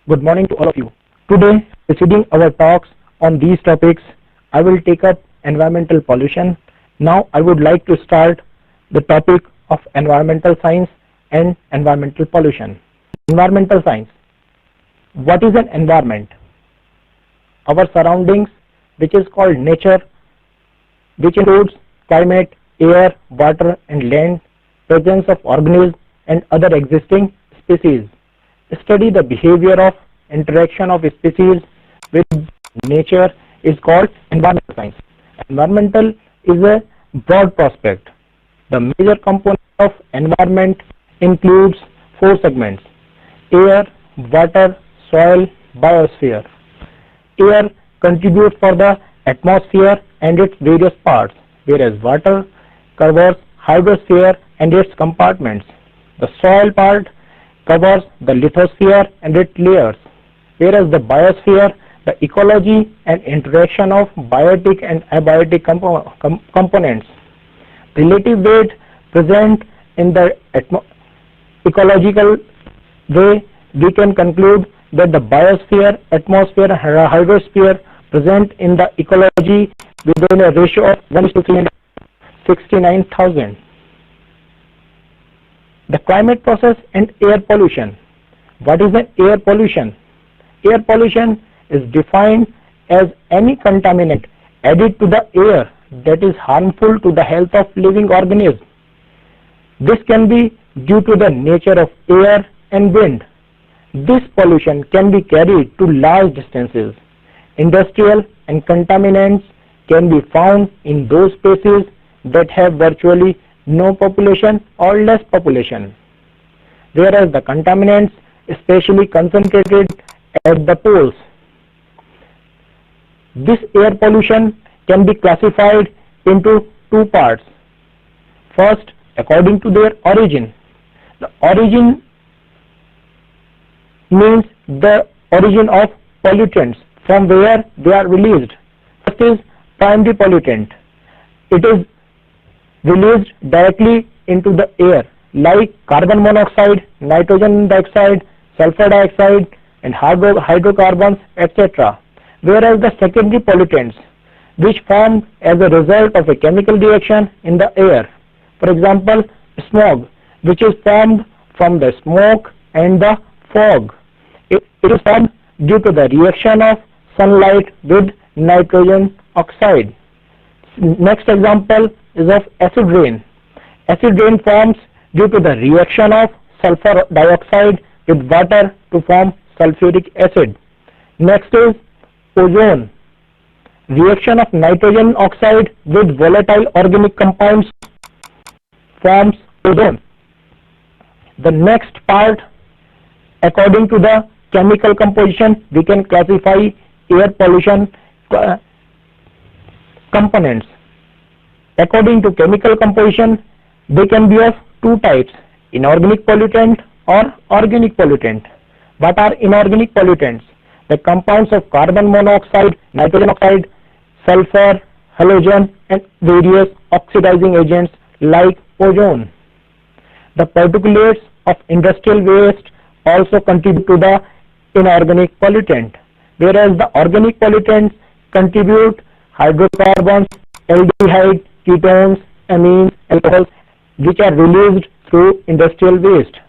Good morning to all of you. Today, preceding our talks on these topics, I will take up environmental pollution. Now, I would like to start the topic of environmental science and environmental pollution. Environmental science. What is an environment? Our surroundings, which is called nature, which includes climate, air, water and land, presence of organisms and other existing species. Study the behavior of interaction of species with nature is called environmental science. Environmental is a broad prospect. The major component of environment includes four segments: air, water, soil, biosphere. Air contributes for the atmosphere and its various parts, whereas water covers hydrosphere and its compartments. The soil part covers the lithosphere and its layers, whereas the biosphere, the ecology and interaction of biotic and abiotic components. Relative weight present in the ecological way, we can conclude that the biosphere, atmosphere and hydrosphere present in the ecology within a ratio of 1:369,000. The climate process and air pollution. What is an air pollution? Air pollution is defined as any contaminant added to the air that is harmful to the health of living organisms. This can be due to the nature of air and wind. This pollution can be carried to large distances. Industrial and contaminants can be found in those places that have virtually no population or less population, whereas the contaminants especially concentrated at the poles. This air pollution can be classified into two parts. First, according to their origin. The origin means the origin of pollutants, from where they are released. First is primary pollutant. It is released directly into the air, like carbon monoxide, nitrogen dioxide, sulfur dioxide and hydrocarbons, etc. Whereas the secondary pollutants, which form as a result of a chemical reaction in the air. For example, smog, which is formed from the smoke and the fog. It is formed due to the reaction of sunlight with nitrogen oxide. Next example is of acid rain. Acid rain forms due to the reaction of sulfur dioxide with water to form sulfuric acid. Next is ozone. Reaction of nitrogen oxide with volatile organic compounds forms ozone. The next part, according to the chemical composition, we can classify air pollution components. According to chemical composition, they can be of two types: inorganic pollutant or organic pollutant. What are inorganic pollutants? The compounds of carbon monoxide, nitrogen oxide, sulfur, halogen and various oxidizing agents like ozone. The particulates of industrial waste also contribute to the inorganic pollutant, whereas the organic pollutants contribute hydrocarbons, aldehyde, ketones, amines, alcohols, which are released through industrial waste.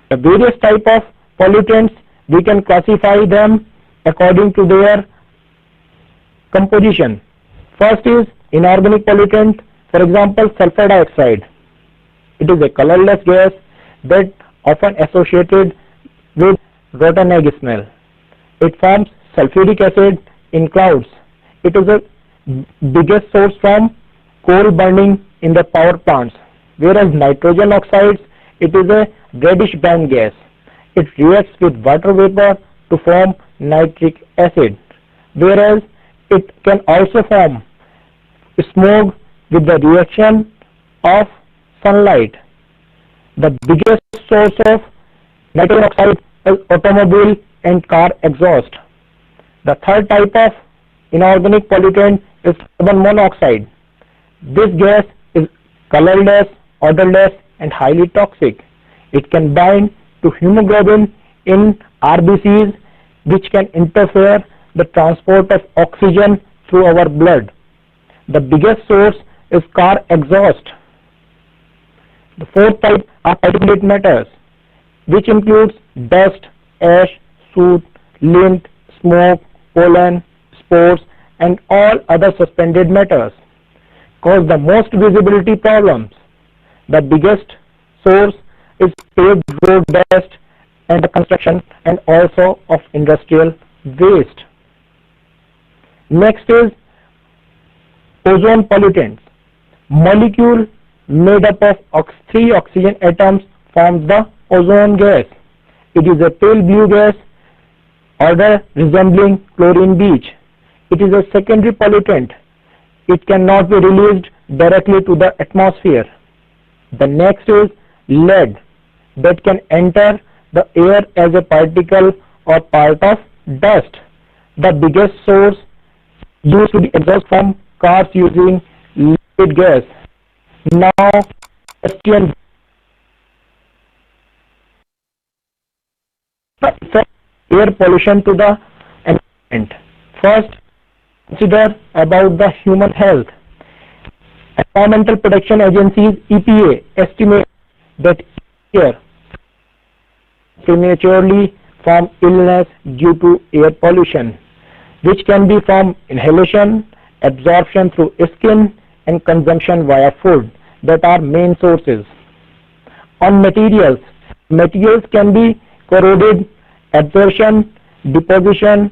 The various type of pollutants, we can classify them according to their composition. First is inorganic pollutant, for example sulfur dioxide. It is a colorless gas that often associated with rotten egg smell. It forms sulfuric acid in clouds. It is the biggest source from coal burning in the power plants, whereas nitrogen oxides, it is a reddish brown gas. It reacts with water vapor to form nitric acid, whereas it can also form smoke with the reaction of sunlight. The biggest source of nitrogen oxide is automobile and car exhaust. The third type of inorganic pollutant is carbon monoxide. This gas is colorless, odorless and highly toxic. It can bind to hemoglobin in RBCs which can interfere the transport of oxygen through our blood. The biggest source is car exhaust. The fourth type are particulate matters, which includes dust, ash, soot, lint, smoke, pollen, spores, and all other suspended matters, cause the most visibility problems. The biggest source is paved road dust and the construction and also of industrial waste. Next is ozone pollutants. Molecule made up of 3 oxygen atoms forms the ozone gas. It is a pale blue gas, odor resembling chlorine bleach. It is a secondary pollutant. It cannot be released directly to the atmosphere. The next is lead that can enter the air as a particle or part of dust. The biggest source used to be exhaust from cars using lead gas. Now, question: air pollution to the environment. First, consider about the human health. Environmental Protection Agency's EPA estimates that air prematurely from illness due to air pollution, which can be from inhalation, absorption through skin, and consumption via food, that are main sources. On materials, materials can be corroded, absorption, deposition,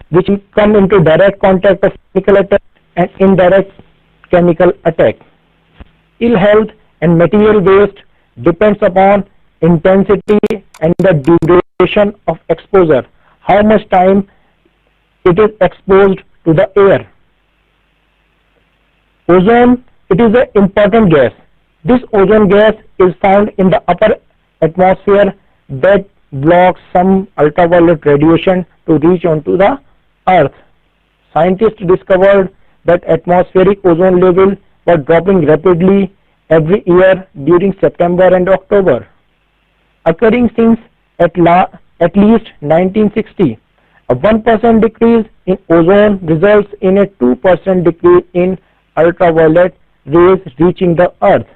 which come into direct contact of chemical attack, and indirect chemical attack. Ill health and material waste depends upon intensity and the duration of exposure, how much time it is exposed to the air. Ozone, it is an important gas. This ozone gas is found in the upper atmosphere that blocks some ultraviolet radiation to reach onto the earth. Scientists discovered that atmospheric ozone level was dropping rapidly every year during September and October, occurring since at least 1960. A 1% decrease in ozone results in a 2% decrease in ultraviolet rays reaching the earth.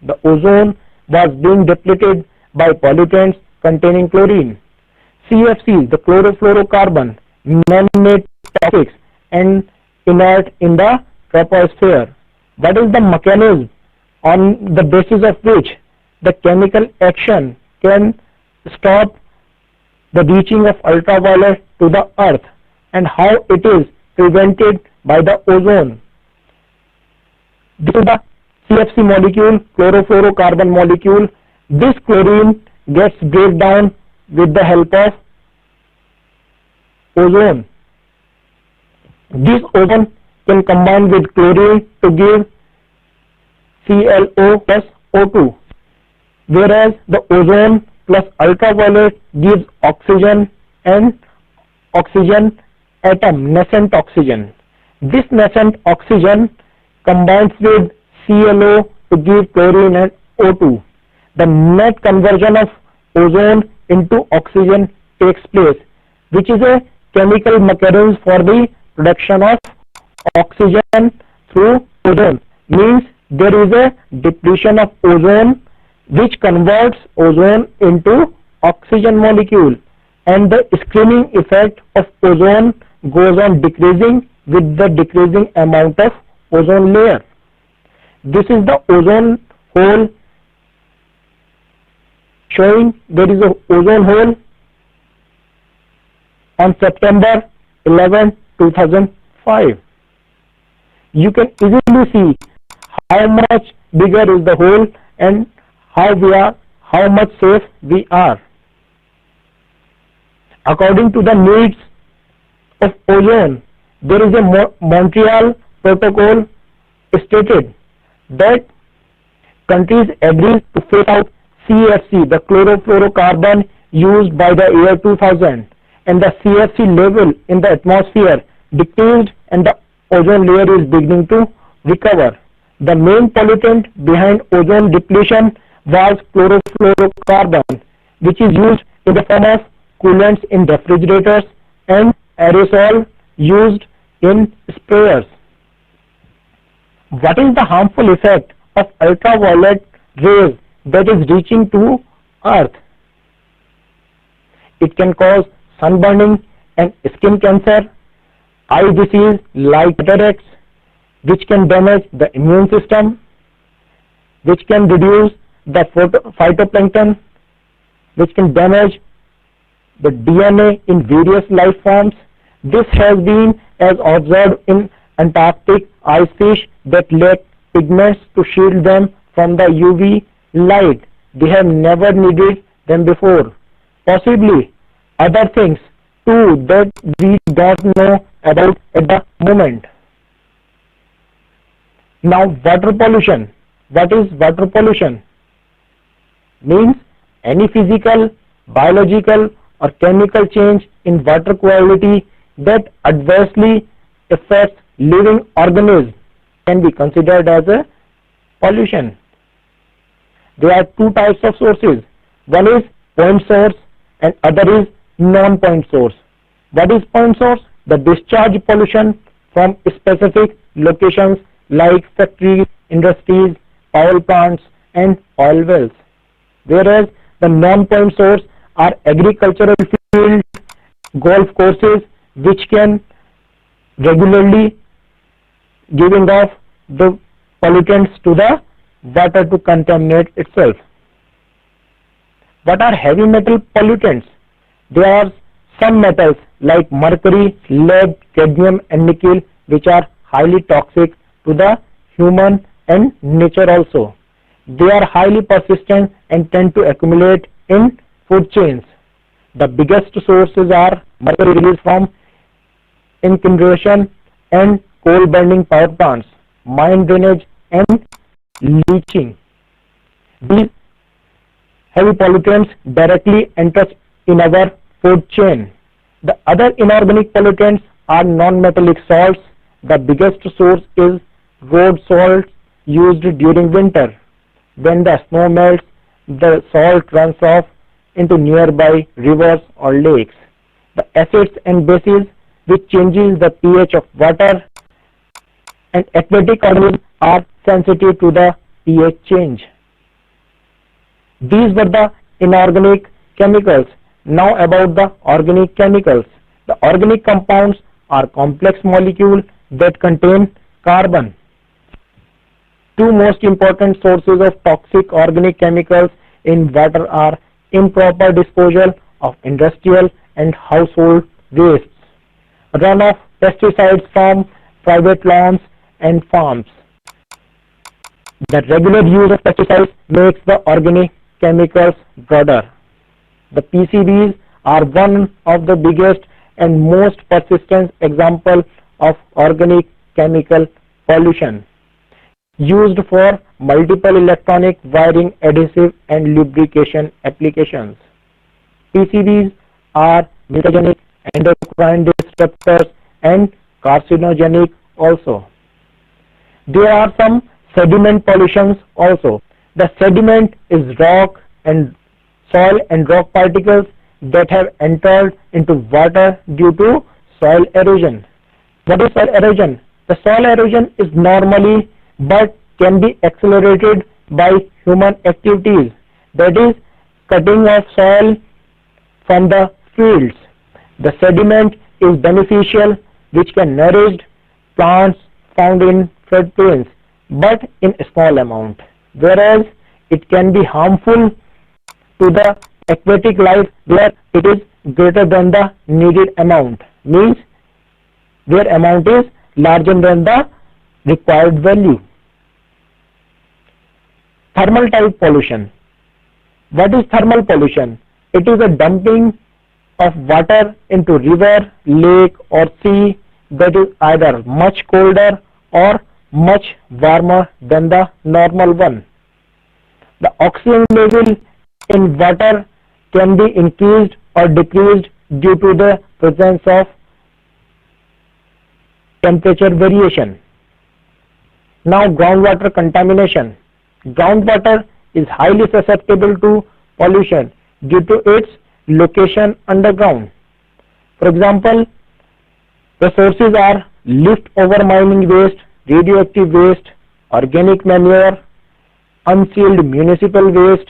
The ozone was being depleted by pollutants containing chlorine. CFCs, the chlorofluorocarbon, man-made toxics and inert in the troposphere. What is the mechanism on the basis of which the chemical action can stop the reaching of ultraviolet to the earth, and how it is prevented by the ozone? This is the CFC molecule, chlorofluorocarbon molecule. This chlorine gets break down with the help of ozone. This ozone can combine with chlorine to give ClO plus O2, whereas the ozone plus ultraviolet gives oxygen and oxygen atom, nascent oxygen. This nascent oxygen combines with ClO to give chlorine and O2. The net conversion of ozone into oxygen takes place, which is a chemical mechanism for the production of oxygen through ozone. Means there is a depletion of ozone which converts ozone into oxygen molecule, and the screening effect of ozone goes on decreasing with the decreasing amount of ozone layer. This is the ozone hole, showing there is a ozone hole on September 11, 2005. You can easily see how much bigger is the hole and how much safe we are. According to the needs of ozone, there is a Montreal Protocol stated that countries agree to phase out CFC, the chlorofluorocarbon used by the year 2000, and the CFC level in the atmosphere decreased and the ozone layer is beginning to recover. The main pollutant behind ozone depletion was chlorofluorocarbon, which is used in the form of coolants in refrigerators and aerosol used in sprayers. What is the harmful effect of ultraviolet rays that is reaching to Earth? It can cause sunburning and skin cancer, eye disease like cataracts, which can damage the immune system, which can reduce the phytoplankton, which can damage the DNA in various life forms. This has been as observed in Antarctic ice fish that lack pigments to shield them from the UV light. They have never needed them before. Possibly other things too that we don't know about at the moment. Now, water pollution. What is water pollution? Means any physical, biological or chemical change in water quality that adversely affects living organisms can be considered as a pollution. There are two types of sources. One is point source and other is non-point source. What is point source? The discharge pollution from specific locations like factories, industries, power plants and oil wells. Whereas the non-point source are agricultural fields, golf courses, which can regularly giving off the pollutants to the water to contaminate itself. What are heavy metal pollutants? There are some metals like mercury, lead, cadmium and nickel which are highly toxic to the human and nature also. They are highly persistent and tend to accumulate in food chains. The biggest sources are mercury released from incineration and coal burning power plants, mine drainage and leaching. These heavy pollutants directly enter in our food chain. The other inorganic pollutants are non-metallic salts. The biggest source is road salt used during winter. When the snow melts, the salt runs off into nearby rivers or lakes. The acids and bases which changes the pH of water, and aquatic organisms are sensitive to the pH change. These were the inorganic chemicals. Now about the organic chemicals. The organic compounds are complex molecules that contain carbon. Two most important sources of toxic organic chemicals in water are improper disposal of industrial and household wastes, runoff pesticides from private lawns and farms. The regular use of pesticides makes the organic chemicals broader. The PCBs are one of the biggest and most persistent example of organic chemical pollution, used for multiple electronic wiring, adhesive and lubrication applications. PCBs are mutagenic, endocrine disruptors and carcinogenic also. There are some sediment pollutions also. The sediment is rock and soil and rock particles that have entered into water due to soil erosion. What is soil erosion? The soil erosion is normally but can be accelerated by human activities, that is cutting of soil from the fields. The sediment is beneficial which can nourish plants found in floodplains but in a small amount, whereas it can be harmful to the aquatic life where it is greater than the needed amount, means where amount is larger than the required value. Thermal type pollution. What is thermal pollution? It is a dumping of water into river, lake or sea that is either much colder or much warmer than the normal one. The oxygen level in water can be increased or decreased due to the presence of temperature variation. Now groundwater contamination. Groundwater is highly susceptible to pollution due to its location underground. For example, the sources are leftover mining waste, radioactive waste, organic manure, unsealed municipal waste,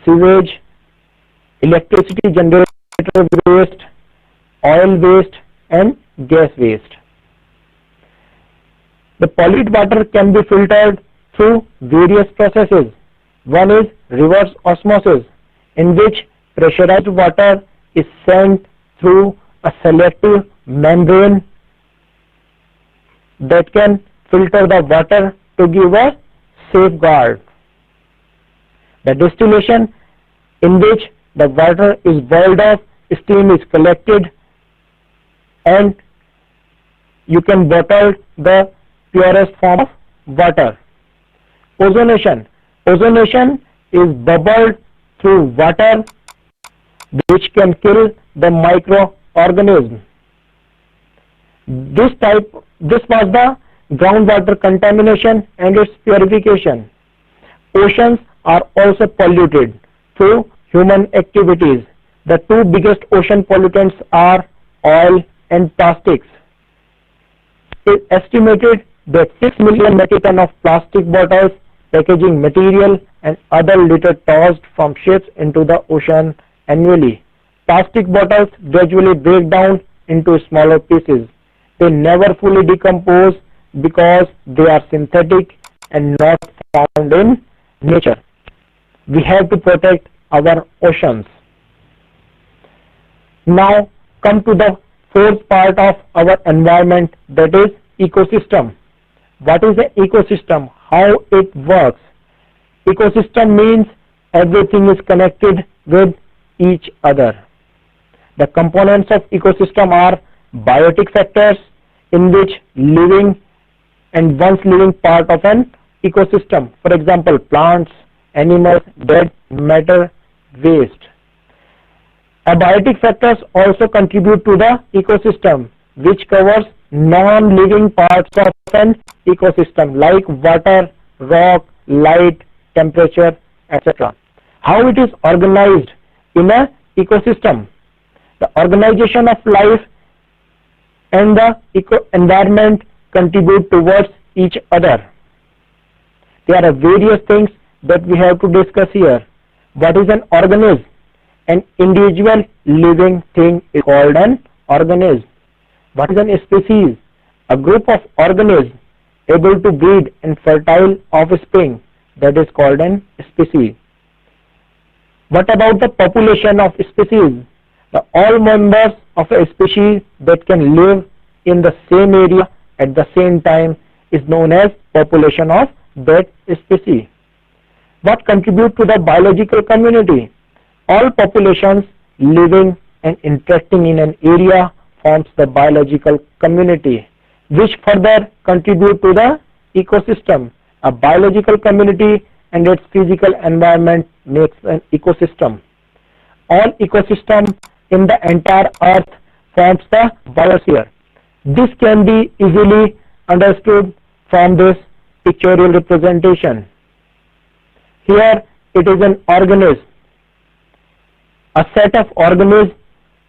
sewage, electricity generator waste, oil waste, and gas waste. The polluted water can be filtered through various processes. One is reverse osmosis, in which pressurized water is sent through a selective membrane that can filter the water to give a safeguard. The distillation, in which the water is boiled off, steam is collected, and you can bottle the purest form of water. Ozonation. Ozonation is bubbled through water, which can kill the microorganism. This was the groundwater contamination and its purification. Oceans are also polluted through human activities. The two biggest ocean pollutants are oil and plastics. It is estimated that 6 million metric tons of plastic bottles, packaging material, and other litter tossed from ships into the ocean annually. Plastic bottles gradually break down into smaller pieces. They never fully decompose because they are synthetic and not found in nature. We have to protect our oceans. Now come to the fourth part of our environment, that is ecosystem. What is an ecosystem? How it works? Ecosystem means everything is connected with each other. The components of ecosystem are biotic factors, in which living and once living part of an ecosystem. For example, plants, animals, dead matter, waste. Abiotic factors also contribute to the ecosystem, which covers non-living parts of an ecosystem like water, rock, light, temperature, etc. How it is organized in an ecosystem? The organization of life and the environment contribute towards each other. There are various things that we have to discuss here. What is an organism? An individual living thing is called an organism. What is a species? A group of organisms able to breed and fertile offspring, that is called an species. What about the population of species? All members of a species that can live in the same area at the same time is known as population of that species. What contribute to the biological community? All populations living and interacting in an area forms the biological community, which further contribute to the ecosystem. A biological community and its physical environment makes an ecosystem. All ecosystem in the entire earth forms the biosphere. This can be easily understood from this pictorial representation. Here it is an organism. A set of organisms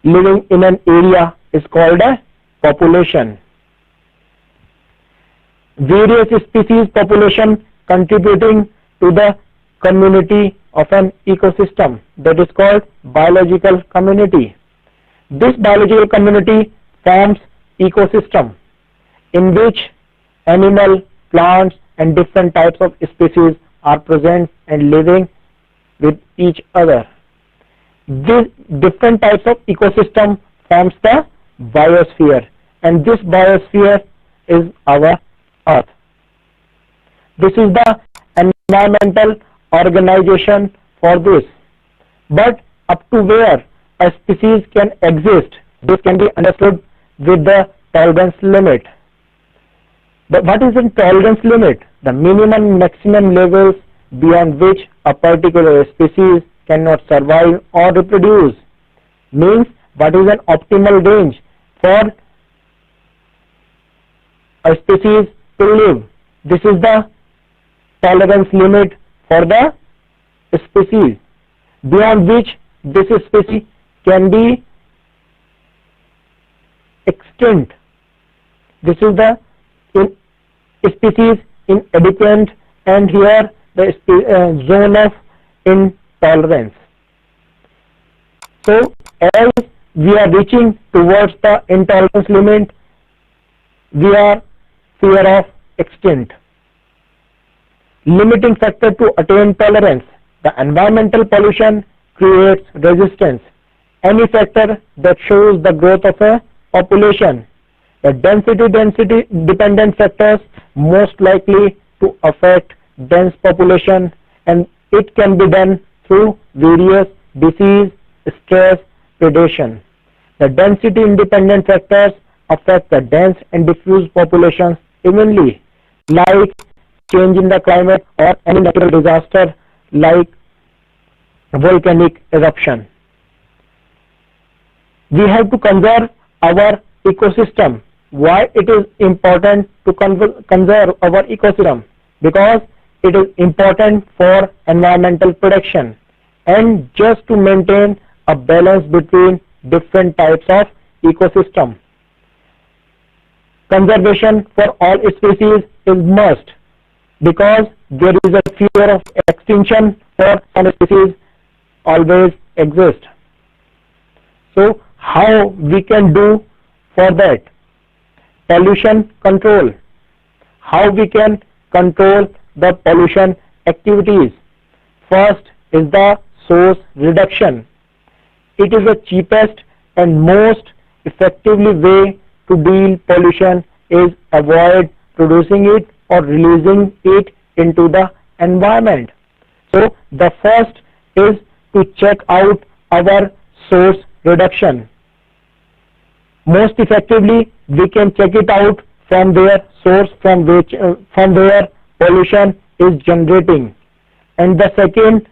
living in an area is called a population. Various species population contributing to the community of an ecosystem, that is called biological community. This biological community forms ecosystem, in which animal, plants and different types of species are present and living with each other. These different types of ecosystem forms the biosphere, and this biosphere is our earth. This is the environmental organization for this. But up to where a species can exist, this can be understood with the tolerance limit. But what is the tolerance limit? The minimum and maximum levels beyond which a particular species cannot survive or reproduce. Means what is an optimal range for a species to live. This is the tolerance limit for the species, beyond which this species can be extinct. This is the species inadequate, and here the zone of intolerance. So as we are reaching towards the intolerance limit, we are fear of extinct. Limiting factor to attain tolerance. The environmental pollution creates resistance. Any factor that shows the growth of a population. The density dependent factors most likely to affect dense population, and it can be done through various disease, stress, predation. The density independent factors affect the dense and diffuse populations evenly, like change in the climate or any natural disaster like volcanic eruption. We have to conserve our ecosystem. Why it is important to conserve our ecosystem? Because it is important for environmental protection and just to maintain a balance between different types of ecosystem. Conservation for all species is must, because there is a fear of extinction for some species always exist. So how we can do for that? Pollution control. How we can control the pollution activities? First is the source reduction. It is the cheapest and most effectively way to deal pollution is avoid producing it or releasing it into the environment. So the first is to check out our source reduction. Most effectively we can check it out from their source from where pollution is generating. And the second,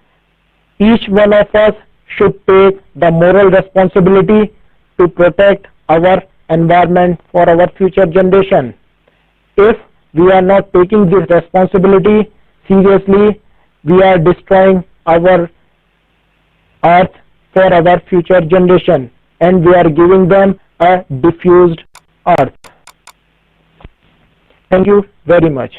each one of us should take the moral responsibility to protect our environment for our future generation. If we are not taking this responsibility seriously, we are destroying our earth for our future generation, and we are giving them a diffused earth. Thank you very much.